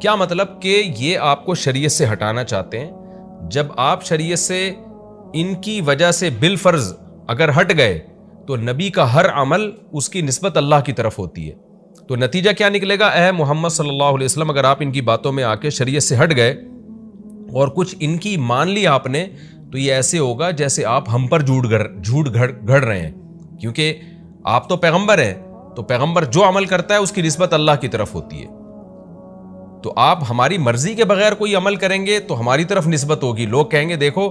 کیا مطلب کہ یہ آپ کو شریعت سے ہٹانا چاہتے ہیں. جب آپ شریعت سے ان کی وجہ سے بالفرض اگر ہٹ گئے تو نبی کا ہر عمل اس کی نسبت اللہ کی طرف ہوتی ہے. تو نتیجہ کیا نکلے گا؟ اے محمد صلی اللہ علیہ وسلم، اگر آپ ان کی باتوں میں آ کے شریعت سے ہٹ گئے اور کچھ ان کی مان لی آپ نے، تو یہ ایسے ہوگا جیسے آپ ہم پر جھوٹ گھڑ رہے ہیں. کیونکہ آپ تو پیغمبر ہیں، تو پیغمبر جو عمل کرتا ہے اس کی نسبت اللہ کی طرف ہوتی ہے. تو آپ ہماری مرضی کے بغیر کوئی عمل کریں گے تو ہماری طرف نسبت ہوگی. لوگ کہیں گے دیکھو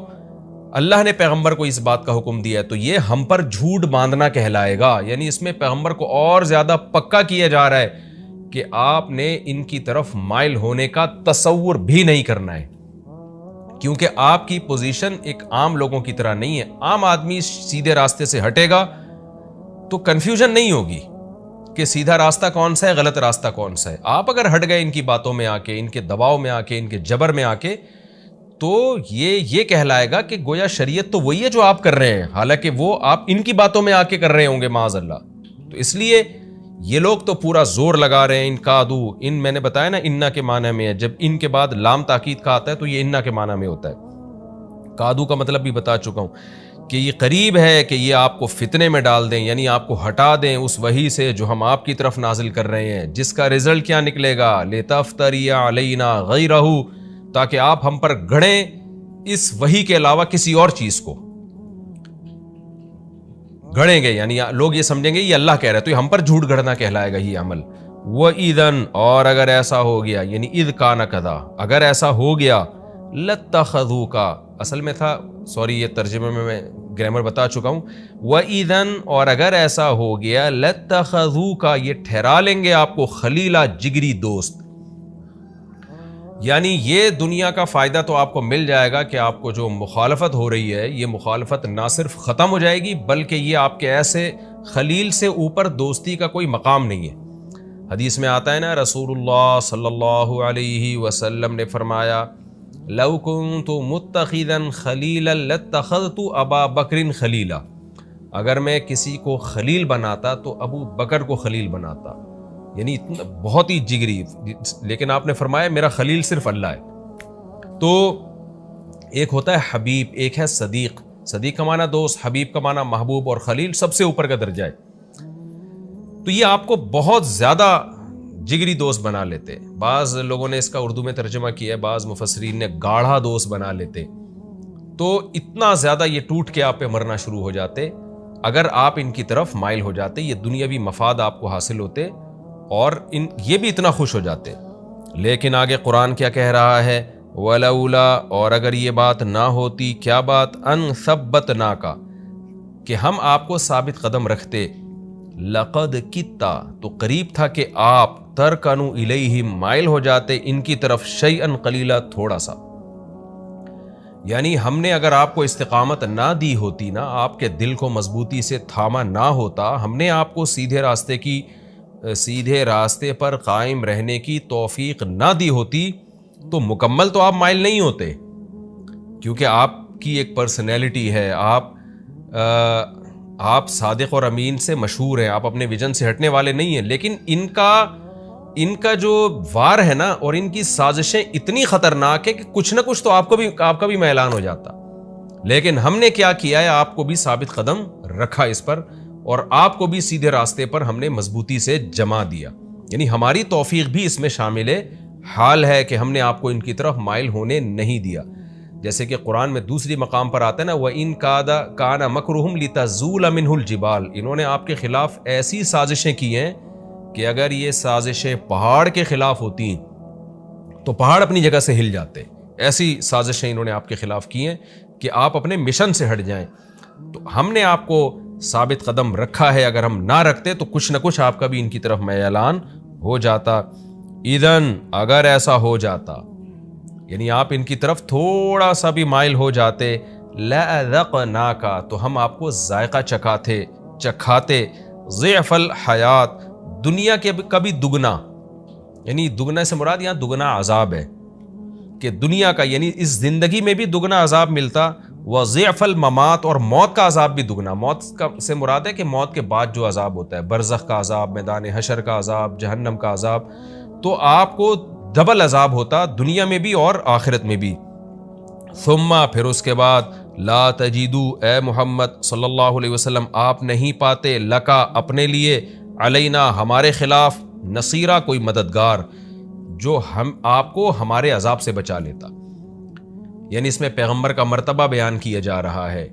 اللہ نے پیغمبر کو اس بات کا حکم دیا ہے، تو یہ ہم پر جھوٹ باندھنا کہلائے گا. یعنی اس میں پیغمبر کو اور زیادہ پکا کیا جا رہا ہے کہ آپ نے ان کی طرف مائل ہونے کا تصور بھی نہیں کرنا ہے. کیونکہ آپ کی پوزیشن ایک عام لوگوں کی طرح نہیں ہے. عام آدمی سیدھے راستے سے ہٹے گا تو کنفیوژن نہیں ہوگی کہ سیدھا راستہ کون سا ہے، غلط راستہ کون سا ہے. آپ اگر ہٹ گئے ان کی باتوں میں آ کے، ان کے دباؤ میں آ کے، ان کے جبر میں آ کے، تو یہ کہلائے گا کہ گویا شریعت تو وہی ہے جو آپ کر رہے ہیں، حالانکہ وہ آپ ان کی باتوں میں آ کے کر رہے ہوں گے معاذ اللہ. تو اس لیے یہ لوگ تو پورا زور لگا رہے ہیں. ان کادو، ان میں نے بتایا نا انا کے معنی میں ہے. جب ان کے بعد لام تاکید کا آتا ہے تو یہ انا کے معنی میں ہوتا ہے. کادو کا مطلب بھی بتا چکا ہوں کہ یہ قریب ہے کہ یہ آپ کو فتنے میں ڈال دیں، یعنی آپ کو ہٹا دیں اس وحی سے جو ہم آپ کی طرف نازل کر رہے ہیں، جس کا رزلٹ کیا نکلے گا؟ لِتَفْتَرِيَ عَلَيْنَا غَيْرَهُ، تاکہ آپ ہم پر گھڑیں اس وحی کے علاوہ کسی اور چیز کو گھڑیں گے. یعنی لوگ یہ سمجھیں گے یہ اللہ کہہ رہا ہے، تو یہ ہم پر جھوٹ گھڑنا کہلائے گا یہ عمل. وَإِذًا، اور اگر ایسا ہو گیا، یعنی اذ کان کذا، اگر ایسا ہو گیا، لَاتَّخَذُوكَ، اصل میں تھا، سوری یہ ترجمے میں گرامر بتا چکا ہوں. وَإِذًا، اور اگر ایسا ہو گیا، لَاتَّخَذُوكَ، یہ ٹھہرا لیں گے آپ کو خلیلا، جگری دوست. یعنی یہ دنیا کا فائدہ تو آپ کو مل جائے گا کہ آپ کو جو مخالفت ہو رہی ہے، یہ مخالفت نہ صرف ختم ہو جائے گی بلکہ یہ آپ کے ایسے خلیل سے اوپر دوستی کا کوئی مقام نہیں ہے. حدیث میں آتا ہے نا، رسول اللہ صلی اللہ علیہ وسلم نے فرمایا، لو کنت متخذا خلیلا لاتخذت ابا بکر خلیلا، اگر میں کسی کو خلیل بناتا تو ابو بکر کو خلیل بناتا. یعنی بہت ہی جگری. لیکن آپ نے فرمایا میرا خلیل صرف اللہ ہے. تو ایک ہوتا ہے حبیب، ایک ہے صدیق. صدیق کا معنی دوست، حبیب کا معنی محبوب، اور خلیل سب سے اوپر کا درجہ ہے. تو یہ آپ کو بہت زیادہ جگری دوست بنا لیتے. بعض لوگوں نے اس کا اردو میں ترجمہ کیا ہے، بعض مفسرین نے گاڑھا دوست بنا لیتے. تو اتنا زیادہ یہ ٹوٹ کے آپ پہ مرنا شروع ہو جاتے اگر آپ ان کی طرف مائل ہو جاتے. یہ دنیاوی مفاد آپ کو حاصل ہوتے اور یہ بھی اتنا خوش ہو جاتے. لیکن آگے قرآن کیا کہہ رہا ہے؟ وَلَوْلَا، اور اگر یہ بات نہ ہوتی، کیا بات؟ ان ثَبَّتْنَاكَ، کہ ہم آپ کو ثابت قدم رکھتے. لَقَدْ كِدْتَ، تو قریب تھا کہ آپ تَرْكَنُوا إِلَيْهِمْ، مائل ہو جاتے ان کی طرف، شَيْئًا قَلِيلًا، تھوڑا سا. یعنی ہم نے اگر آپ کو استقامت نہ دی ہوتی، نہ آپ کے دل کو مضبوطی سے تھاما نہ ہوتا، ہم نے آپ کو سیدھے راستے پر قائم رہنے کی توفیق نہ دی ہوتی، تو مکمل تو آپ مائل نہیں ہوتے. کیونکہ آپ کی ایک پرسنالٹی ہے، آپ صادق اور امین سے مشہور ہیں، آپ اپنے ویژن سے ہٹنے والے نہیں ہیں. لیکن ان کا جو وار ہے نا، اور ان کی سازشیں اتنی خطرناک ہے کہ کچھ نہ کچھ تو آپ کا بھی میلان ہو جاتا. لیکن ہم نے کیا کیا ہے؟ آپ کو بھی ثابت قدم رکھا اس پر، اور آپ کو بھی سیدھے راستے پر ہم نے مضبوطی سے جما دیا. یعنی ہماری توفیق بھی اس میں شامل حال ہے کہ ہم نے آپ کو ان کی طرف مائل ہونے نہیں دیا. جیسے کہ قرآن میں دوسری مقام پر آتا ہے نا، وَإِن كَانَ مَكْرُهُمْ لِتَزُولَ مِنْهُ الْجِبَالُ، انہوں نے آپ کے خلاف ایسی سازشیں کی ہیں کہ اگر یہ سازشیں پہاڑ کے خلاف ہوتی تو پہاڑ اپنی جگہ سے ہل جاتے. ایسی سازشیں انہوں نے آپ کے خلاف کی ہیں کہ آپ اپنے مشن سے ہٹ جائیں. تو ہم نے آپ کو ثابت قدم رکھا ہے، اگر ہم نہ رکھتے تو کچھ نہ کچھ آپ کا بھی ان کی طرف میلان ہو جاتا. اذن، اگر ایسا ہو جاتا، یعنی آپ ان کی طرف تھوڑا سا بھی مائل ہو جاتے، لَأَذَقْنَاكَ، تو ہم آپ کو ذائقہ چکھاتے ضعف الحیات، دنیا کے کبھی دگنا. یعنی دگنا سے مراد یہاں دگنا عذاب ہے کہ دنیا کا، یعنی اس زندگی میں بھی دگنا عذاب ملتا. وضعف الممات، اور موت کا عذاب بھی دگنا. موت سے مراد ہے کہ موت کے بعد جو عذاب ہوتا ہے، برزخ کا عذاب، میدان حشر کا عذاب، جہنم کا عذاب. تو آپ کو ڈبل عذاب ہوتا دنیا میں بھی اور آخرت میں بھی. ثم پھر اس کے بعد لا تجدو اے محمد صلی اللہ علیہ وسلم آپ نہیں پاتے لکا اپنے لیے علینا ہمارے خلاف نصیرہ کوئی مددگار جو ہم آپ کو ہمارے عذاب سے بچا لیتا. یعنی اس میں پیغمبر کا مرتبہ بیان کیا جا رہا ہے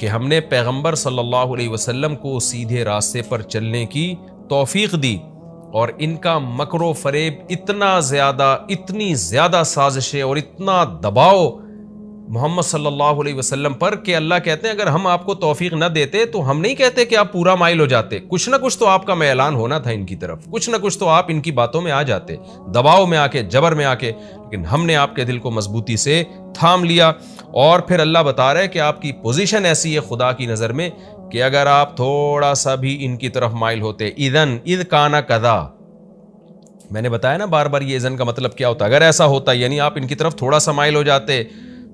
کہ ہم نے پیغمبر صلی اللہ علیہ وسلم کو سیدھے راستے پر چلنے کی توفیق دی اور ان کا مکر و فریب اتنی زیادہ سازشیں اور اتنا دباؤ محمد صلی اللہ علیہ وسلم پر کہ اللہ کہتے ہیں اگر ہم آپ کو توفیق نہ دیتے تو ہم نہیں کہتے کہ آپ پورا مائل ہو جاتے, کچھ نہ کچھ تو آپ کا میلان ہونا تھا ان کی طرف, کچھ نہ کچھ تو آپ ان کی باتوں میں آ جاتے, دباؤ میں آ کے, جبر میں آ کے, لیکن ہم نے آپ کے دل کو مضبوطی سے تھام لیا. اور پھر اللہ بتا رہے کہ آپ کی پوزیشن ایسی ہے خدا کی نظر میں کہ اگر آپ تھوڑا سا بھی ان کی طرف مائل ہوتے, اذ کانا کذا, میں نے بتایا نا بار بار یہ اذن کا مطلب کیا ہوتا, اگر ایسا ہوتا یعنی آپ ان کی طرف تھوڑا سا مائل ہو جاتے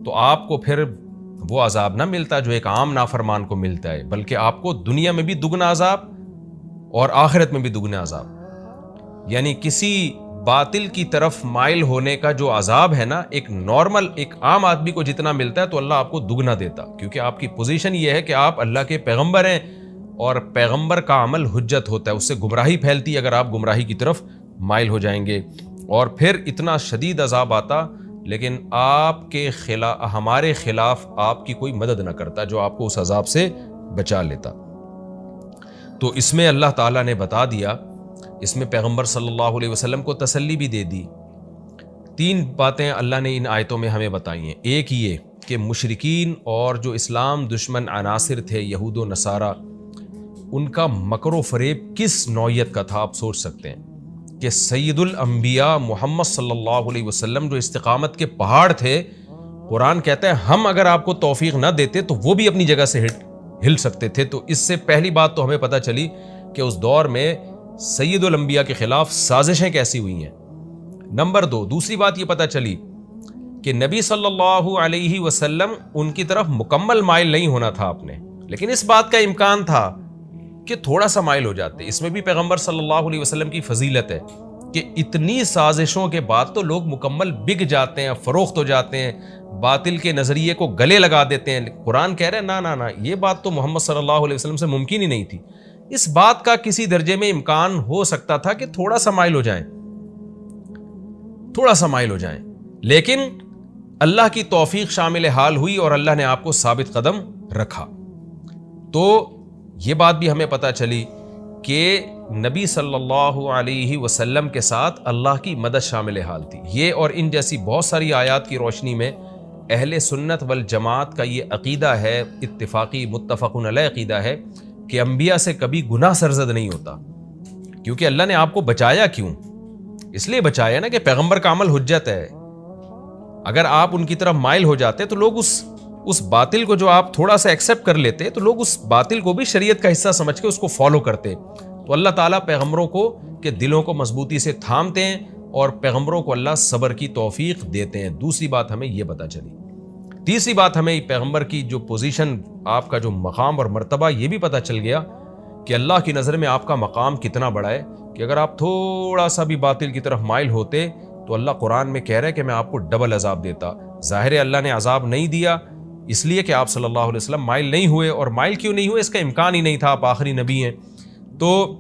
تو آپ کو پھر وہ عذاب نہ ملتا جو ایک عام نافرمان کو ملتا ہے, بلکہ آپ کو دنیا میں بھی دگنا عذاب اور آخرت میں بھی دگنا عذاب. یعنی کسی باطل کی طرف مائل ہونے کا جو عذاب ہے نا, ایک نارمل ایک عام آدمی کو جتنا ملتا ہے تو اللہ آپ کو دگنا دیتا, کیونکہ آپ کی پوزیشن یہ ہے کہ آپ اللہ کے پیغمبر ہیں اور پیغمبر کا عمل حجت ہوتا ہے, اس سے گمراہی پھیلتی ہے اگر آپ گمراہی کی طرف مائل ہو جائیں گے. اور پھر اتنا شدید عذاب آتا لیکن آپ کے خلاف ہمارے خلاف آپ کی کوئی مدد نہ کرتا جو آپ کو اس عذاب سے بچا لیتا. تو اس میں اللہ تعالیٰ نے بتا دیا, اس میں پیغمبر صلی اللہ علیہ وسلم کو تسلی بھی دے دی. 3 باتیں اللہ نے ان آیتوں میں ہمیں بتائی ہیں. ایک یہ کہ مشرکین اور جو اسلام دشمن عناصر تھے یہود و نصارہ, ان کا مکر و فریب کس نوعیت کا تھا آپ سوچ سکتے ہیں کہ سید الانبیاء محمد صلی اللہ علیہ وسلم جو استقامت کے پہاڑ تھے, قرآن کہتا ہے ہم اگر آپ کو توفیق نہ دیتے تو وہ بھی اپنی جگہ سے ہل سکتے تھے. تو اس سے پہلی بات تو ہمیں پتہ چلی کہ اس دور میں سید الانبیاء کے خلاف سازشیں کیسی ہوئی ہیں. نمبر 2, دوسری بات یہ پتہ چلی کہ نبی صلی اللہ علیہ وسلم ان کی طرف مکمل مائل نہیں ہونا تھا آپ نے, لیکن اس بات کا امکان تھا کہ تھوڑا سا مائل ہو جاتے. اس میں بھی پیغمبر صلی اللہ علیہ وسلم کی فضیلت ہے کہ اتنی سازشوں کے بعد تو لوگ مکمل بک جاتے ہیں, فروخت ہو جاتے ہیں, باطل کے نظریے کو گلے لگا دیتے ہیں. قرآن کہہ رہے ہیں نا یہ بات تو محمد صلی اللہ علیہ وسلم سے ممکن ہی نہیں تھی. اس بات کا کسی درجے میں امکان ہو سکتا تھا کہ تھوڑا سا مائل ہو جائیں, لیکن اللہ کی توفیق شامل حال ہوئی اور اللہ نے آپ کو ثابت قدم رکھا. تو یہ بات بھی ہمیں پتہ چلی کہ نبی صلی اللہ علیہ وسلم کے ساتھ اللہ کی مدد شامل حال تھی. یہ اور ان جیسی بہت ساری آیات کی روشنی میں اہل سنت والجماعت کا یہ عقیدہ ہے, اتفاقی متفق علیہ عقیدہ ہے کہ انبیاء سے کبھی گناہ سرزد نہیں ہوتا. کیونکہ اللہ نے آپ کو بچایا کیوں؟ اس لیے بچایا نا کہ پیغمبر کا عمل حجت ہے. اگر آپ ان کی طرف مائل ہو جاتے تو لوگ اس باطل کو جو آپ تھوڑا سا ایکسیپٹ کر لیتے تو لوگ اس باطل کو بھی شریعت کا حصہ سمجھ کے اس کو فالو کرتے. تو اللہ تعالیٰ پیغمبروں کو کے دلوں کو مضبوطی سے تھامتے ہیں اور پیغمبروں کو اللہ صبر کی توفیق دیتے ہیں. دوسری بات ہمیں یہ پتہ چلی. تیسری بات ہمیں پیغمبر کی جو پوزیشن, آپ کا جو مقام اور مرتبہ, یہ بھی پتہ چل گیا کہ اللہ کی نظر میں آپ کا مقام کتنا بڑا ہے کہ اگر آپ تھوڑا سا بھی باطل کی طرف مائل ہوتے تو اللہ قرآن میں کہہ رہا ہے کہ میں آپ کو ڈبل عذاب دیتا. ظاہر ہے اللہ نے عذاب نہیں دیا اس لیے کہ آپ صلی اللہ علیہ وسلم مائل نہیں ہوئے, اور مائل کیوں نہیں ہوئے اس کا امکان ہی نہیں تھا, آپ آخری نبی ہیں. تو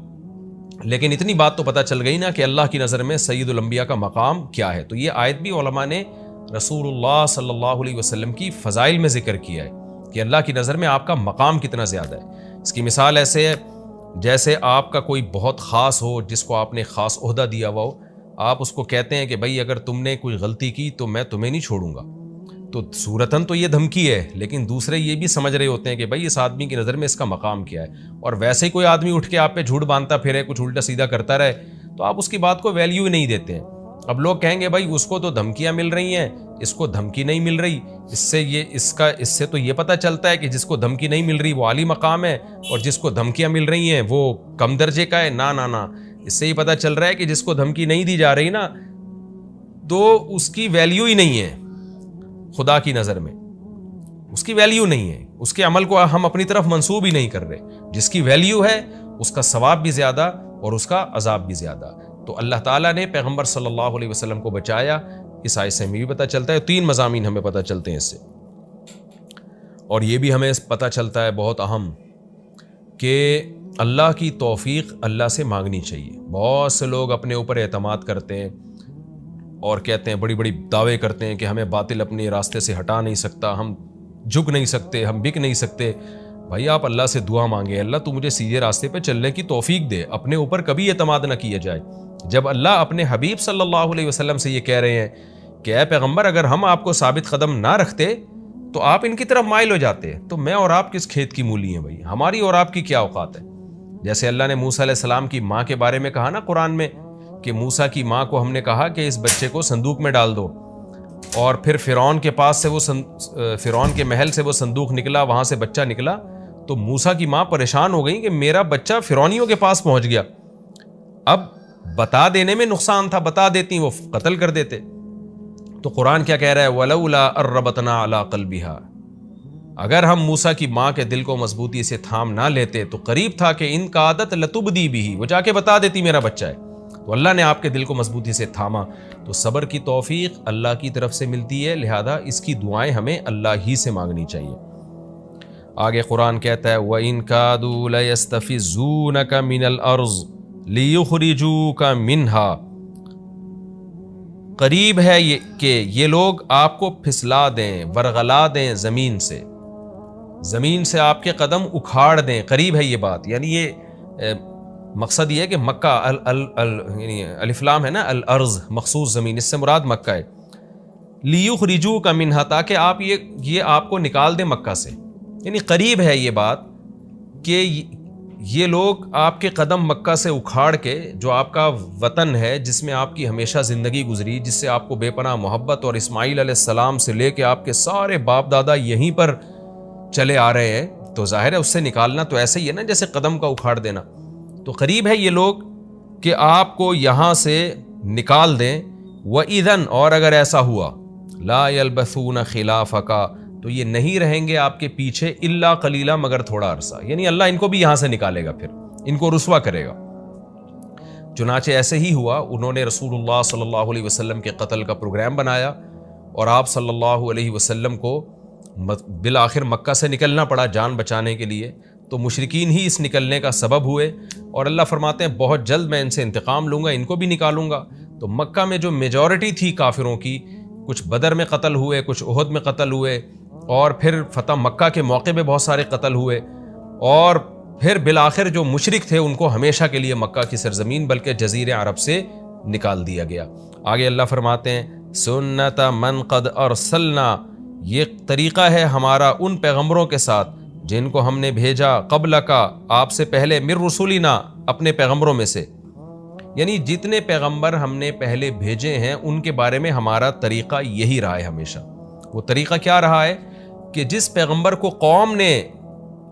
لیکن اتنی بات تو پتہ چل گئی نا کہ اللہ کی نظر میں سید الانبیاء کا مقام کیا ہے. تو یہ آیت بھی علماء نے رسول اللہ صلی اللہ علیہ وسلم کی فضائل میں ذکر کیا ہے کہ اللہ کی نظر میں آپ کا مقام کتنا زیادہ ہے. اس کی مثال ایسے ہے جیسے آپ کا کوئی بہت خاص ہو جس کو آپ نے خاص عہدہ دیا ہوا ہو, آپ اس کو کہتے ہیں کہ بھائی اگر تم نے کوئی غلطی کی تو میں تمہیں نہیں چھوڑوں گا. تو صورتاً تو یہ دھمکی ہے, لیکن دوسرے یہ بھی سمجھ رہے ہوتے ہیں کہ بھائی اس آدمی کی نظر میں اس کا مقام کیا ہے. اور ویسے ہی کوئی آدمی اٹھ کے آپ پہ جھوٹ باندھتا پھرے, کچھ الٹا سیدھا کرتا رہے, تو آپ اس کی بات کو ویلیو ہی نہیں دیتے ہیں. اب لوگ کہیں گے بھائی اس کو تو دھمکیاں مل رہی ہیں, اس کو دھمکی نہیں مل رہی, اس سے تو یہ پتہ چلتا ہے کہ جس کو دھمکی نہیں مل رہی وہ عالی مقام ہے, اور جس کو دھمکیاں مل رہی ہیں وہ کم درجے کا ہے. نا اس سے یہ پتہ چل رہا ہے کہ جس کو دھمکی نہیں دی جا رہی نا تو اس کی ویلیو ہی نہیں ہے خدا کی نظر میں, اس کی ویلیو نہیں ہے, اس کے عمل کو ہم اپنی طرف منسوب ہی نہیں کر رہے. جس کی ویلیو ہے اس کا ثواب بھی زیادہ اور اس کا عذاب بھی زیادہ. تو اللہ تعالیٰ نے پیغمبر صلی اللہ علیہ وسلم کو بچایا، اس آیت سے ہمیں بھی پتہ چلتا ہے۔ 3 مضامین ہمیں پتہ چلتے ہیں اس سے، اور یہ بھی ہمیں پتہ چلتا ہے بہت اہم کہ اللہ کی توفیق اللہ سے مانگنی چاہیے۔ بہت سے لوگ اپنے اوپر اعتماد کرتے ہیں اور کہتے ہیں، بڑی بڑی دعوے کرتے ہیں کہ ہمیں باطل اپنے راستے سے ہٹا نہیں سکتا، ہم جھک نہیں سکتے، ہم بک نہیں سکتے۔ بھائی آپ اللہ سے دعا مانگے، اللہ تو مجھے سیدھے راستے پہ چلنے کی توفیق دے۔ اپنے اوپر کبھی اعتماد نہ کیا جائے۔ جب اللہ اپنے حبیب صلی اللہ علیہ وسلم سے یہ کہہ رہے ہیں کہ اے پیغمبر اگر ہم آپ کو ثابت قدم نہ رکھتے تو آپ ان کی طرف مائل ہو جاتے، تو میں اور آپ کس کھیت کی مولی ہیں بھائی، ہماری اور آپ کی کیا اوقات ہے۔ جیسے اللہ نے موسیٰ علیہ السلام کی ماں کے بارے میں کہا نا قرآن میں کہ موسیٰ کی ماں کو ہم نے کہا کہ اس بچے کو صندوق میں ڈال دو، اور پھر فرعون کے پاس سے فرعون کے محل سے وہ صندوق نکلا، وہاں سے بچہ نکلا، تو موسیٰ کی ماں پریشان ہو گئی کہ میرا بچہ فرعونیوں کے پاس پہنچ گیا۔ اب بتا دینے میں نقصان تھا، بتا دیتی وہ قتل کر دیتے۔ تو قرآن کیا کہہ رہا ہے، وَلَوْلَا أَرَّبَطْنَا عَلَىٰ قَلْبِهَا، اگر ہم موسیٰ کی ماں کے دل کو مضبوطی سے تھام نہ لیتے تو قریب تھا کہ ان کا عادت لتبدی بھی، وہ جا کے بتا دیتی میرا بچہ ہے۔ تو اللہ نے آپ کے دل کو مضبوطی سے تھاما۔ تو صبر کی توفیق اللہ کی طرف سے ملتی ہے، لہذا اس کی دعائیں ہمیں اللہ ہی سے مانگنی چاہیے۔ آگے قرآن کہتا ہے وَإِن كَادُوا لَيَسْتَفِزُّونَكَ مِنَ الْأَرْضِ لِيُخْرِجُوكَ مِنْهَا، قریب ہے کہ یہ لوگ آپ کو پھسلا دیں، ورغلا دیں زمین سے آپ کے قدم اکھاڑ دیں۔ قریب ہے یہ بات، یعنی یہ مقصد یہ ہے کہ مکہ یعنی الف لام ہے نا، الارض مخصوص زمین، اس سے مراد مکہ ہے۔ لیخرجوک منہا، تاکہ آپ یہ آپ کو نکال دیں مکہ سے، یعنی قریب ہے یہ بات کہ یہ لوگ آپ کے قدم مکہ سے اکھاڑ کے، جو آپ کا وطن ہے جس میں آپ کی ہمیشہ زندگی گزری، جس سے آپ کو بے پناہ محبت، اور اسماعیل علیہ السلام سے لے کے آپ کے سارے باپ دادا یہیں پر چلے آ رہے ہیں، تو ظاہر ہے اس سے نکالنا تو ایسے ہی ہے نا جیسے قدم کا اکھاڑ دینا۔ تو قریب ہے یہ لوگ کہ آپ کو یہاں سے نکال دیں۔ وَإِذًا، اور اگر ایسا ہوا، لَا يَلْبَثُونَ خِلَافَكَ، تو یہ نہیں رہیں گے آپ کے پیچھے الا قلیلا، مگر تھوڑا عرصہ، یعنی اللہ ان کو بھی یہاں سے نکالے گا، پھر ان کو رسوا کرے گا۔ چنانچہ ایسے ہی ہوا، انہوں نے رسول اللہ صلی اللہ علیہ وسلم کے قتل کا پروگرام بنایا، اور آپ صلی اللہ علیہ وسلم کو بالآخر مکہ سے نکلنا پڑا جان بچانے کے لیے۔ تو مشرکین ہی اس نکلنے کا سبب ہوئے، اور اللہ فرماتے ہیں بہت جلد میں ان سے انتقام لوں گا، ان کو بھی نکالوں گا۔ تو مکہ میں جو میجورٹی تھی کافروں کی، کچھ بدر میں قتل ہوئے، کچھ احد میں قتل ہوئے، اور پھر فتح مکہ کے موقع پہ بہت سارے قتل ہوئے، اور پھر بالآخر جو مشرک تھے ان کو ہمیشہ کے لیے مکہ کی سرزمین بلکہ جزیرہ عرب سے نکال دیا گیا۔ آگے اللہ فرماتے ہیں سنت من قد ارسلنا، یہ طریقہ ہے ہمارا ان پیغمبروں کے ساتھ جن کو ہم نے بھیجا قبل کا، آپ سے پہلے، من رسولنا، اپنے پیغمبروں میں سے، یعنی جتنے پیغمبر ہم نے پہلے بھیجے ہیں ان کے بارے میں ہمارا طریقہ یہی رہا ہے ہمیشہ۔ وہ طریقہ کیا رہا ہے کہ جس پیغمبر کو قوم نے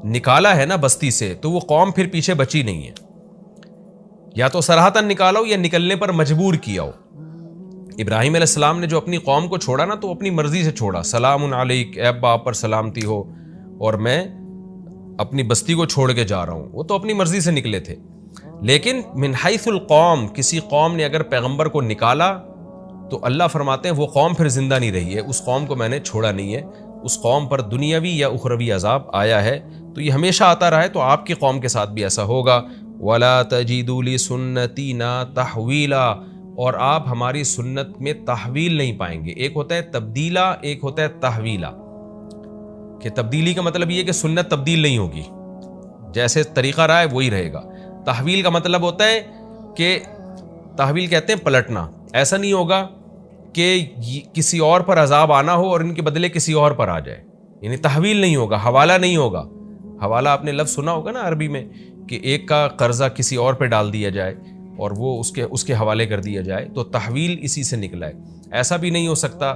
نکالا ہے نا بستی سے، تو وہ قوم پھر پیچھے بچی نہیں ہے، یا تو صراحتاً نکالا ہو یا نکلنے پر مجبور کیا ہو۔ ابراہیم علیہ السلام نے جو اپنی قوم کو چھوڑا نا، تو اپنی مرضی سے چھوڑا، سلام علیک، اے ابا آپ پر سلامتی ہو، اور میں اپنی بستی کو چھوڑ کے جا رہا ہوں۔ وہ تو اپنی مرضی سے نکلے تھے۔ لیکن من حیث القوم، کسی قوم نے اگر پیغمبر کو نکالا تو اللہ فرماتے ہیں وہ قوم پھر زندہ نہیں رہی ہے، اس قوم کو میں نے چھوڑا نہیں ہے، اس قوم پر دنیاوی یا اخروی عذاب آیا ہے، تو یہ ہمیشہ آتا رہا ہے، تو آپ کی قوم کے ساتھ بھی ایسا ہوگا۔ وَلَا تَجِدُوا لِسُنَّتِنَا تَحْوِيلًا، اور آپ ہماری سنت میں تحویل نہیں پائیں گے۔ ایک ہوتا ہے تبدیلا، ایک ہوتا ہے تحویلا، کہ تبدیلی کا مطلب یہ کہ سنت تبدیل نہیں ہوگی، جیسے طریقہ رہا ہے وہی رہے گا۔ تحویل کا مطلب ہوتا ہے کہ تحویل کہتے ہیں پلٹنا، ایسا نہیں ہوگا کہ کسی اور پر عذاب آنا ہو اور ان کے بدلے کسی اور پر آ جائے، یعنی تحویل نہیں ہوگا، حوالہ نہیں ہوگا۔ حوالہ آپ نے لفظ سنا ہوگا نا عربی میں، کہ ایک کا قرضہ کسی اور پہ ڈال دیا جائے اور وہ اس کے حوالے کر دیا جائے، تو تحویل اسی سے نکلا ہے۔ ایسا بھی نہیں ہو سکتا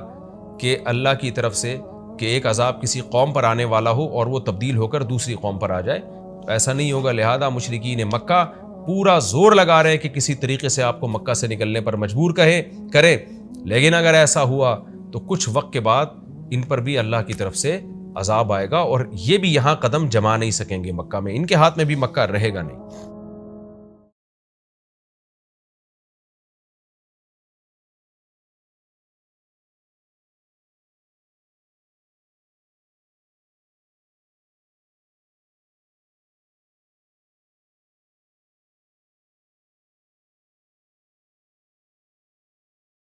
کہ اللہ کی طرف سے کہ ایک عذاب کسی قوم پر آنے والا ہو اور وہ تبدیل ہو کر دوسری قوم پر آ جائے، ایسا نہیں ہوگا۔ لہذا مشرکین مکہ پورا زور لگا رہے کہ کسی طریقے سے آپ کو مکہ سے نکلنے پر مجبور کریں، لیکن اگر ایسا ہوا تو کچھ وقت کے بعد ان پر بھی اللہ کی طرف سے عذاب آئے گا، اور یہ بھی یہاں قدم جما نہیں سکیں گے مکہ میں، ان کے ہاتھ میں بھی مکہ رہے گا نہیں۔